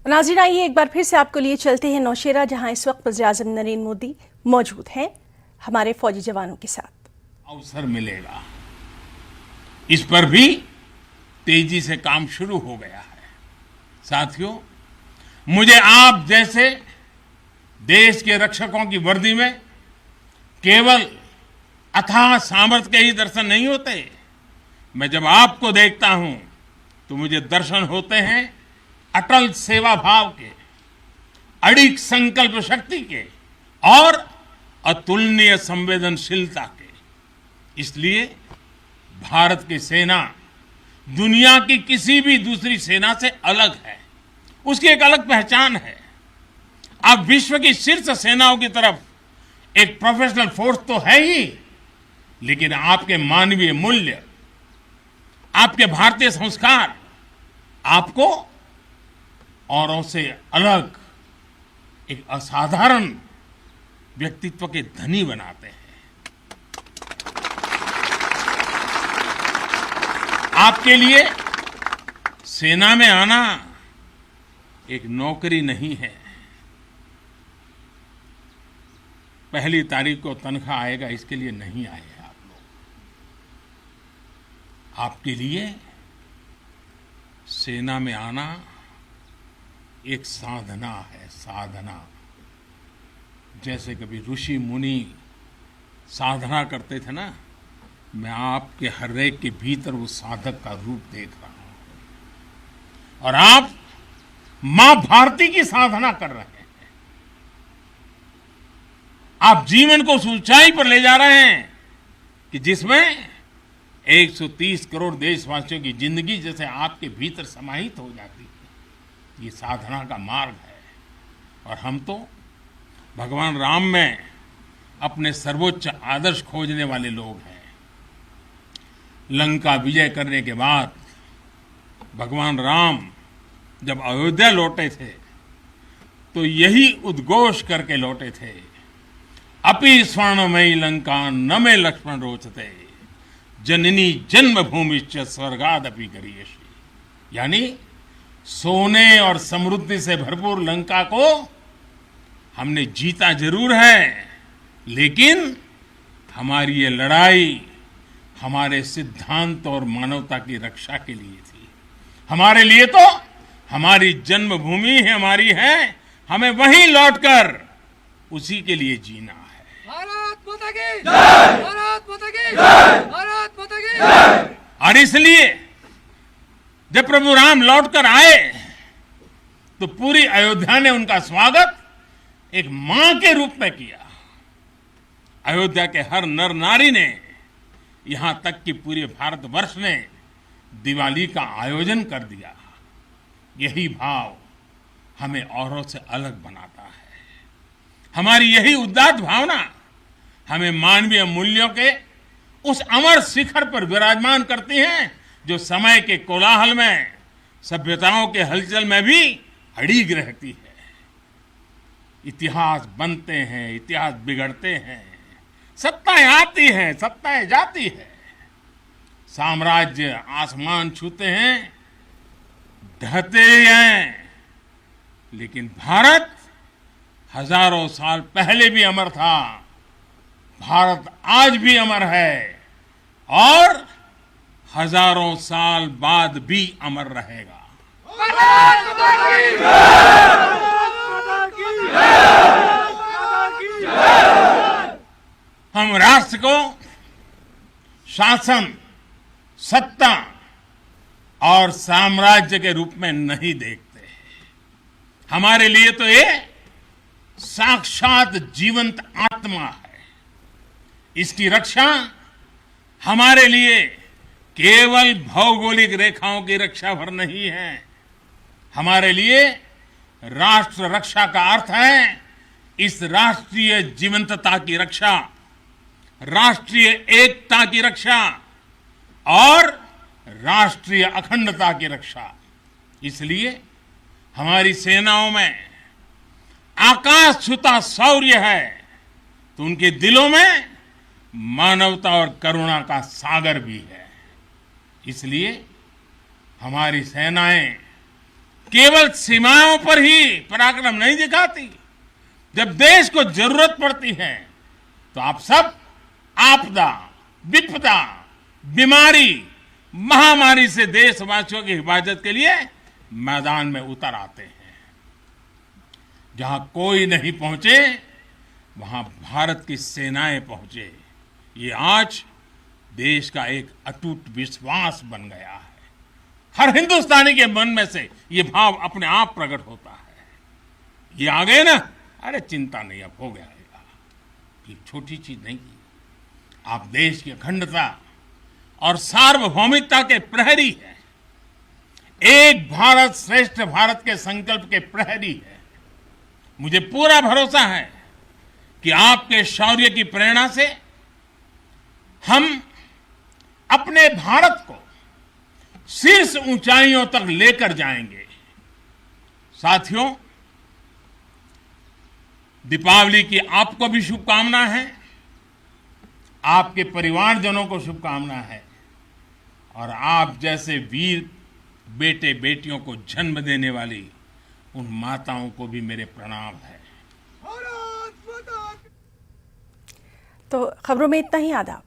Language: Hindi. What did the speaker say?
नाज़रीन, आइए एक बार फिर से आपको लिए चलते हैं नौशेरा, जहां इस वक्त वज़ीर-ए-आज़म नरेंद्र मोदी मौजूद हैं हमारे फौजी जवानों के साथ। अवसर मिलेगा, इस पर भी तेजी से काम शुरू हो गया है। साथियों, मुझे आप जैसे देश के रक्षकों की वर्दी में केवल अथाह सामर्थ्य के ही दर्शन नहीं होते। मैं जब आपको देखता हूं तो मुझे दर्शन होते हैं अटल सेवा भाव के, अडिग संकल्प शक्ति के और अतुलनीय संवेदनशीलता के। इसलिए भारत की सेना दुनिया की किसी भी दूसरी सेना से अलग है। उसकी एक अलग पहचान है। आप विश्व की शीर्ष सेनाओं की तरफ एक प्रोफेशनल फोर्स तो है ही, लेकिन आपके मानवीय मूल्य, आपके भारतीय संस्कार आपको औरों से अलग एक असाधारण व्यक्तित्व के धनी बनाते हैं। आपके लिए सेना में आना एक नौकरी नहीं है। पहली तारीख को तनख्वाह आएगा इसके लिए नहीं आए हैं आप लोग। आपके लिए सेना में आना एक साधना है, साधना। जैसे कभी ऋषि मुनि साधना करते थे ना, मैं आपके हर एक के भीतर उस साधक का रूप देख रहा हूं। और आप मां भारती की साधना कर रहे हैं। आप जीवन को उस ऊंचाई पर ले जा रहे हैं कि जिसमें 130 करोड़ देशवासियों की जिंदगी जैसे आपके भीतर समाहित हो जाती है। ये साधना का मार्ग है। और हम तो भगवान राम में अपने सर्वोच्च आदर्श खोजने वाले लोग हैं। लंका विजय करने के बाद भगवान राम जब अयोध्या लौटे थे तो यही उद्घोष करके लौटे थे, अपि स्वर्णमयी लंका न मे लक्ष्मण रोचते, जननी जन्मभूमिश्च स्वर्गादपि गरीयसी। यानी सोने और समृद्धि से भरपूर लंका को हमने जीता जरूर है, लेकिन हमारी ये लड़ाई हमारे सिद्धांत और मानवता की रक्षा के लिए थी। हमारे लिए तो हमारी जन्मभूमि ही हमारी है, हमें वहीं लौटकर उसी के लिए जीना है। भारत माता की जय! भारत माता की जय! भारत माता की जय! और इसलिए जब प्रभु राम लौटकर आए तो पूरी अयोध्या ने उनका स्वागत एक मां के रूप में किया। अयोध्या के हर नर नारी ने, यहां तक कि पूरे भारतवर्ष ने दिवाली का आयोजन कर दिया। यही भाव हमें औरों से अलग बनाता है। हमारी यही उदात्त भावना हमें मानवीय मूल्यों के उस अमर शिखर पर विराजमान करती हैं जो समय के कोलाहल में, सभ्यताओं के हलचल में भी अड़िग रहती है। इतिहास बनते हैं, इतिहास बिगड़ते हैं, सत्ताएं आती हैं, सत्ताएं जाती है, साम्राज्य आसमान छूते हैं, ढहते हैं, लेकिन भारत हजारों साल पहले भी अमर था, भारत आज भी अमर है और हजारों साल बाद भी अमर रहेगा। हम राष्ट्र को शासन, सत्ता और साम्राज्य के रूप में नहीं देखते। हमारे लिए तो ये साक्षात जीवंत आत्मा है। इसकी रक्षा हमारे लिए केवल भौगोलिक रेखाओं की रक्षा भर नहीं है। हमारे लिए राष्ट्र रक्षा का अर्थ है इस राष्ट्रीय जीवंतता की रक्षा, राष्ट्रीय एकता की रक्षा और राष्ट्रीय अखंडता की रक्षा। इसलिए हमारी सेनाओं में आकाश छूता शौर्य है तो उनके दिलों में मानवता और करुणा का सागर भी है। इसलिए हमारी सेनाएं केवल सीमाओं पर ही पराक्रम नहीं दिखाती। जब देश को जरूरत पड़ती है तो आप सब आपदा, विपदा, बीमारी, महामारी से देशवासियों की हिफाजत के लिए मैदान में उतर आते हैं। जहां कोई नहीं पहुंचे वहां भारत की सेनाएं पहुंचे। ये आज देश का एक अटूट विश्वास बन गया है। हर हिंदुस्तानी के मन में से ये भाव अपने आप प्रकट होता है। ये आ गए ना, अरे चिंता नहीं, अब हो गया है। ये छोटी चीज नहीं, आप देश की अखंडता और सार्वभौमिकता के प्रहरी हैं। एक भारत श्रेष्ठ भारत के संकल्प के प्रहरी हैं। मुझे पूरा भरोसा है कि आपके शौर्य की प्रेरणा से हम अपने भारत को शीर्ष ऊंचाइयों तक लेकर जाएंगे। साथियों, दीपावली की आपको भी शुभकामना है, आपके परिवारजनों को शुभकामना है और आप जैसे वीर बेटे बेटियों को जन्म देने वाली उन माताओं को भी मेरे प्रणाम है। तो खबरों में इतना ही। आदाब।